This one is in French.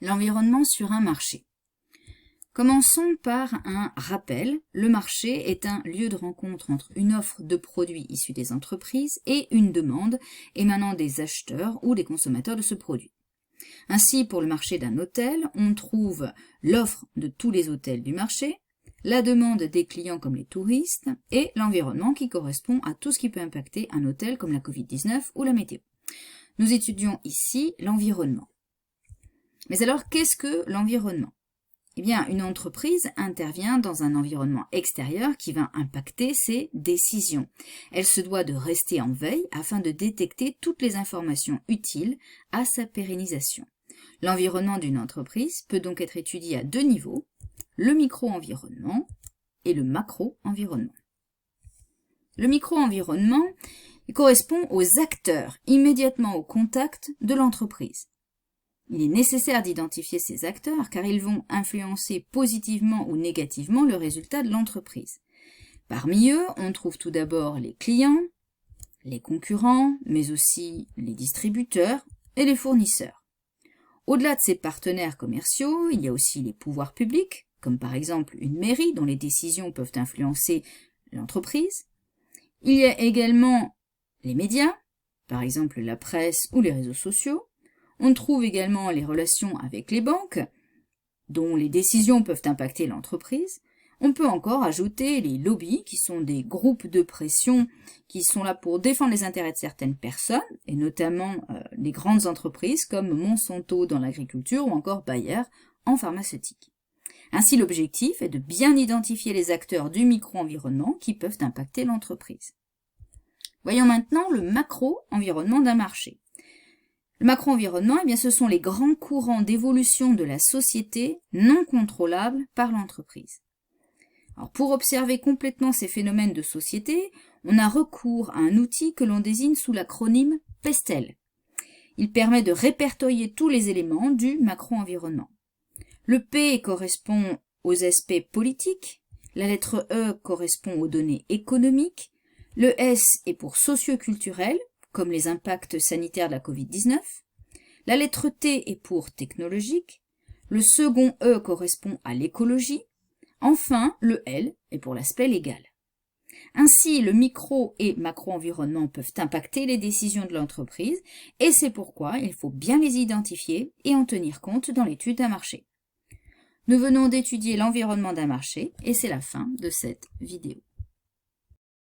L'environnement sur un marché. Commençons par un rappel. Le marché est un lieu de rencontre entre une offre de produits issus des entreprises et une demande émanant des acheteurs ou des consommateurs de ce produit. Ainsi, pour le marché d'un hôtel, on trouve l'offre de tous les hôtels du marché, la demande des clients comme les touristes et l'environnement qui correspond à tout ce qui peut impacter un hôtel comme la Covid-19 ou la météo. Nous étudions ici l'environnement. Mais alors, qu'est-ce que l'environnement ? Eh bien, une entreprise intervient dans un environnement extérieur qui va impacter ses décisions. Elle se doit de rester en veille afin de détecter toutes les informations utiles à sa pérennisation. L'environnement d'une entreprise peut donc être étudié à deux niveaux, le micro-environnement et le macro-environnement. Le micro-environnement correspond aux acteurs immédiatement au contact de l'entreprise. Il est nécessaire d'identifier ces acteurs car ils vont influencer positivement ou négativement le résultat de l'entreprise. Parmi eux, on trouve tout d'abord les clients, les concurrents, mais aussi les distributeurs et les fournisseurs. Au-delà de ces partenaires commerciaux, il y a aussi les pouvoirs publics, comme par exemple une mairie dont les décisions peuvent influencer l'entreprise. Il y a également les médias, par exemple la presse ou les réseaux sociaux. On trouve également les relations avec les banques, dont les décisions peuvent impacter l'entreprise. On peut encore ajouter les lobbies, qui sont des groupes de pression qui sont là pour défendre les intérêts de certaines personnes, et notamment les grandes entreprises comme Monsanto dans l'agriculture ou encore Bayer en pharmaceutique. Ainsi, l'objectif est de bien identifier les acteurs du micro-environnement qui peuvent impacter l'entreprise. Voyons maintenant le macro-environnement d'un marché. Le macro-environnement, eh bien, ce sont les grands courants d'évolution de la société non contrôlables par l'entreprise. Alors, pour observer complètement ces phénomènes de société, on a recours à un outil que l'on désigne sous l'acronyme PESTEL. Il permet de répertorier tous les éléments du macro-environnement. Le P correspond aux aspects politiques, la lettre E correspond aux données économiques, le S est pour socio-culturel, comme les impacts sanitaires de la Covid-19. La lettre T est pour technologique. Le second E correspond à l'écologie. Enfin, le L est pour l'aspect légal. Ainsi, le micro- et macro-environnement peuvent impacter les décisions de l'entreprise et c'est pourquoi il faut bien les identifier et en tenir compte dans l'étude d'un marché. Nous venons d'étudier l'environnement d'un marché et c'est la fin de cette vidéo.